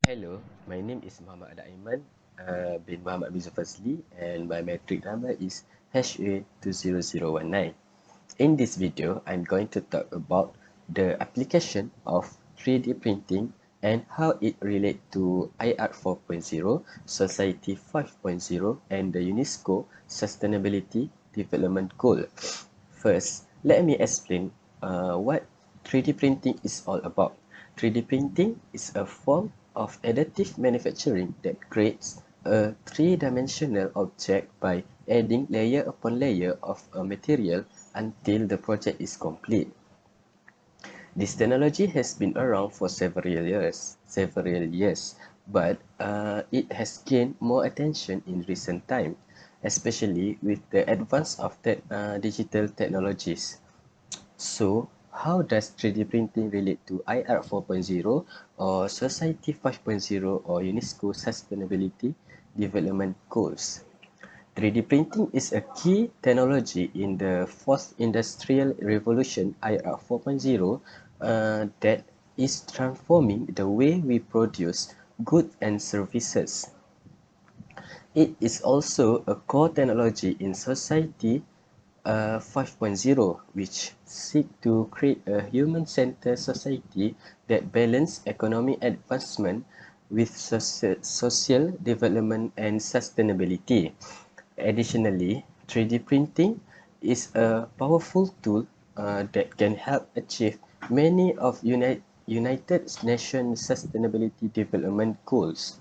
Hello, my name is Muhammad Aiman bin Muhammad bin Fazli, and my metric number is HA20019. In this video, I'm going to talk about the application of 3D printing and how it relates to IR 4.0, Society 5.0, and the UNESCO Sustainability Development Goal. First, let me explain what 3D printing is all about. 3D printing is a form of additive manufacturing that creates a three-dimensional object by adding layer upon layer of a material until the project is complete. This technology has been around for several years, but it has gained more attention in recent time, especially with the advance of digital technologies. So, how does 3D printing relate to IR 4.0 or Society 5.0 or UNESCO Sustainability Development Goals? 3D printing is a key technology in the fourth industrial revolution IR 4.0 that is transforming the way we produce goods and services. It is also a core technology in Society 5.0, which seek to create a human-centered society that balance economic advancement with social development and sustainability. Additionally, 3D printing is a powerful tool that can help achieve many of United Nations Sustainability Development Goals.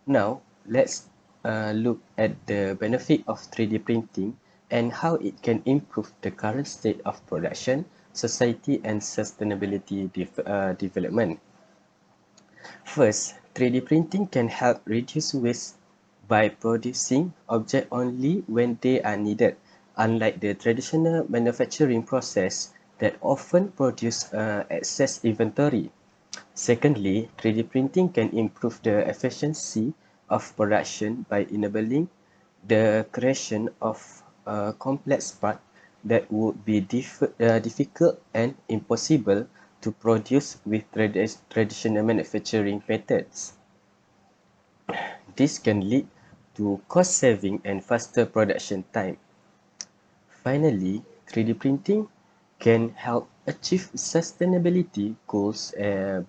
Now, let's look at the benefit of 3D printing and how it can improve the current state of production, society, and sustainability development. First, 3D printing can help reduce waste by producing objects only when they are needed, unlike the traditional manufacturing process that often produce excess inventory. Secondly, 3D printing can improve the efficiency of production by enabling the creation of complex parts that would be difficult and impossible to produce with traditional manufacturing methods. This can lead to cost saving and faster production time. Finally, 3D printing can help achieve sustainability goals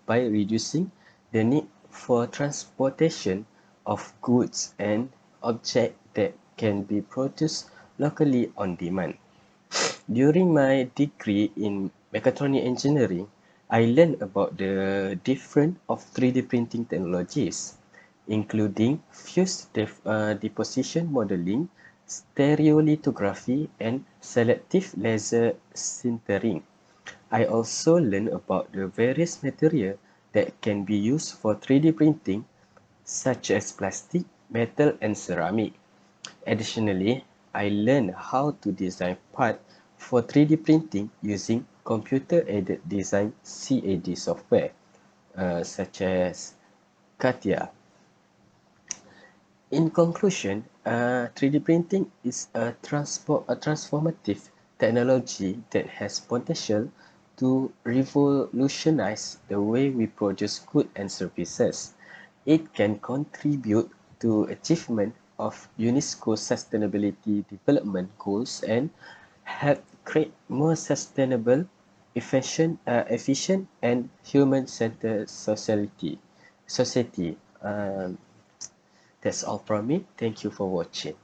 by reducing the need for transportation of goods and objects that can be produced locally on demand. During my degree in mechatronic engineering, I learned about the different of 3D printing technologies, including fused deposition modeling, stereolithography, and selective laser sintering. I also learned about the various materials that can be used for 3D printing, such as plastic, metal, and ceramic. Additionally, I learned how to design parts for 3D printing using computer-aided design CAD software, such as CATIA. In conclusion, 3D printing is a transformative technology that has potential to revolutionize the way we produce goods and services. It can contribute to achievement of UNESCO Sustainability Development Goals and help create more sustainable, efficient and human-centered society. That's all from me. Thank you for watching.